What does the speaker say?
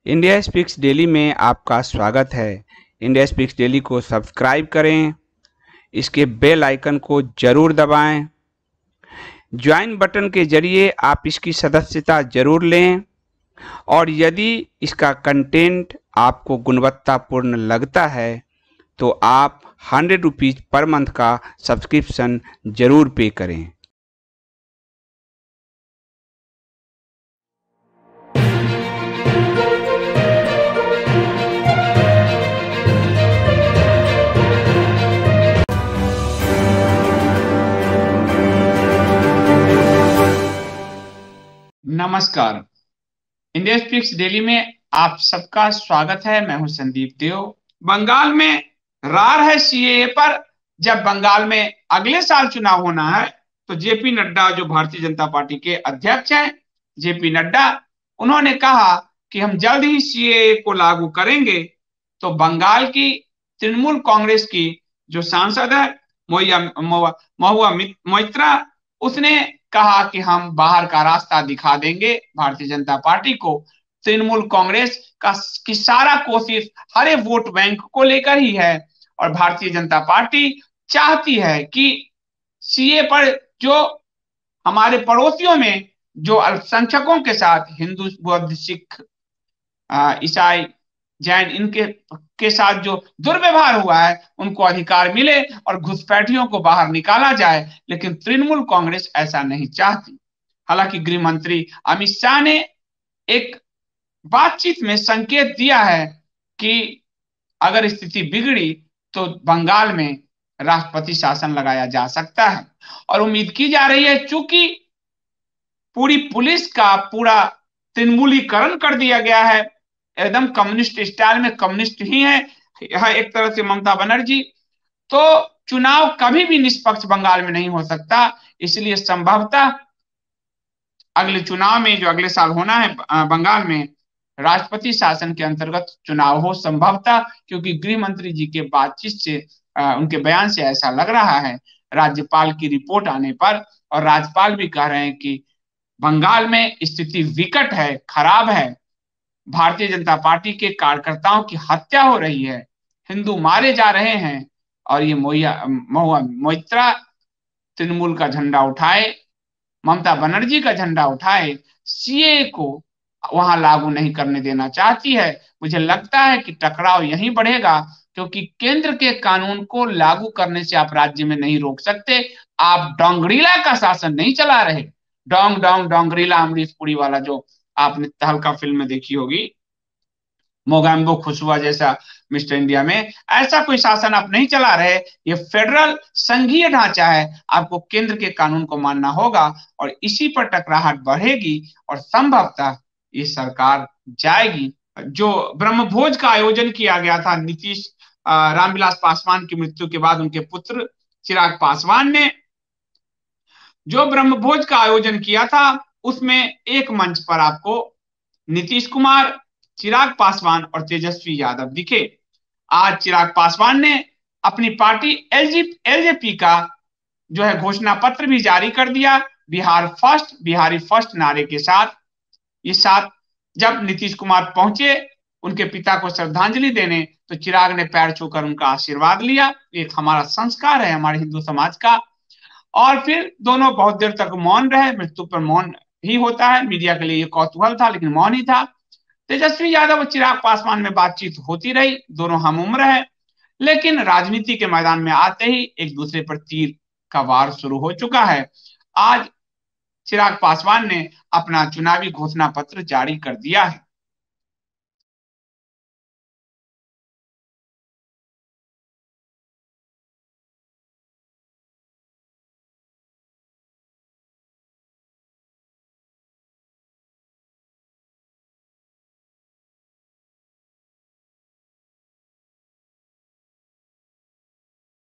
India speaks daily में आपका स्वागत है। इंडिया स्पीक्स डेली को सब्सक्राइब करें, इसके बेल आइकन को जरूर दबाएं। ज्वाइन बटन के जरिए आप इसकी सदस्यता जरूर लें और यदि इसका कंटेंट आपको गुणवत्तापूर्ण लगता है तो आप 100 रुपीज़ पर मंथ का सब्सक्रिप्शन जरूर पे करें। नमस्कार, इंडिया स्पीक्स डेली में आप सबका स्वागत है। मैं हूं संदीप देव। बंगाल में रार है सीएए पर। जब बंगाल में अगले साल चुनाव होना है तो जेपी नड्डा, जो भारतीय जनता पार्टी के अध्यक्ष हैं, जेपी नड्डा, उन्होंने कहा कि हम जल्द ही सीएए को लागू करेंगे। तो बंगाल की तृणमूल कांग्रेस की जो सांसद है महुआ मोइत्रा, उसने कहा कि हम बाहर का रास्ता दिखा देंगे भारतीय जनता पार्टी को। तृणमूल कांग्रेस की सारा कोशिश हरे वोट बैंक को लेकर ही है और भारतीय जनता पार्टी चाहती है कि सीए पर, जो हमारे पड़ोसियों में जो अल्पसंख्यकों के साथ हिंदू, बौद्ध, सिख, ईसाई, जैन, इनके के साथ जो दुर्व्यवहार हुआ है उनको अधिकार मिले और घुसपैठियों को बाहर निकाला जाए। लेकिन तृणमूल कांग्रेस ऐसा नहीं चाहती। हालांकि गृह मंत्री अमित शाह ने एक बातचीत में संकेत दिया है कि अगर स्थिति बिगड़ी तो बंगाल में राष्ट्रपति शासन लगाया जा सकता है। और उम्मीद की जा रही है, चूंकि पूरी पुलिस का पूरा तृणमूलीकरण कर दिया गया है, एकदम कम्युनिस्ट स्टाइल में, कम्युनिस्ट ही है यह एक तरह से ममता बनर्जी, तो चुनाव कभी भी निष्पक्ष बंगाल में नहीं हो सकता। इसलिए संभवतः अगले चुनाव में, जो अगले साल होना है बंगाल में, राष्ट्रपति शासन के अंतर्गत चुनाव हो संभवतः, क्योंकि गृह मंत्री जी के बातचीत से, उनके बयान से ऐसा लग रहा है राज्यपाल की रिपोर्ट आने पर। और राज्यपाल भी कह रहे हैं कि बंगाल में स्थिति विकट है, खराब है, भारतीय जनता पार्टी के कार्यकर्ताओं की हत्या हो रही है, हिंदू मारे जा रहे हैं। और ये महुआ मोइत्रा तृणमूल का झंडा उठाए, ममता बनर्जी का झंडा उठाए, सीए को वहां लागू नहीं करने देना चाहती है। मुझे लगता है कि टकराव यहीं बढ़ेगा, क्योंकि केंद्र के कानून को लागू करने से आप राज्य में नहीं रोक सकते। आप डोंगरीला का शासन नहीं चला रहे। डोंग डोंग डोंगरीला, अमरीश पुरी वाला, जो आपने तहलका फिल्म में देखी होगी, मोगैम्बो खुशबुआ जैसा मिस्टर इंडिया में, ऐसा कोई शासन आप नहीं चला रहे। ये फेडरल संघीय ढांचा है, आपको केंद्र के कानून को मानना होगा और इसी पर टकराहट बढ़ेगी और संभवतः ये सरकार जाएगी। जो ब्रह्मभोज का आयोजन किया गया था नीतीश, रामविलास पासवान की मृत्यु के बाद उनके पुत्र चिराग पासवान ने जो ब्रह्मभोज का आयोजन किया था, उसमें एक मंच पर आपको नीतीश कुमार, चिराग पासवान और तेजस्वी यादव दिखे। आज चिराग पासवान ने अपनी पार्टी एलजेपी का जो है घोषणा पत्र भी जारी कर दिया, बिहार फर्स्ट, बिहारी फर्स्ट नारे के साथ। इस साथ जब नीतीश कुमार पहुंचे उनके पिता को श्रद्धांजलि देने, तो चिराग ने पैर छूकर उनका आशीर्वाद लिया। एक हमारा संस्कार है, हमारे हिंदू समाज का। और फिर दोनों बहुत देर तक मौन रहे। मृत्यु पर मौन ही होता है, मीडिया के लिए ये कौतूहल था, लेकिन मौन ही था। तेजस्वी यादव और चिराग पासवान में बातचीत होती रही, दोनों हम उम्र है, लेकिन राजनीति के मैदान में आते ही एक दूसरे पर तीर का वार शुरू हो चुका है। आज चिराग पासवान ने अपना चुनावी घोषणा पत्र जारी कर दिया है।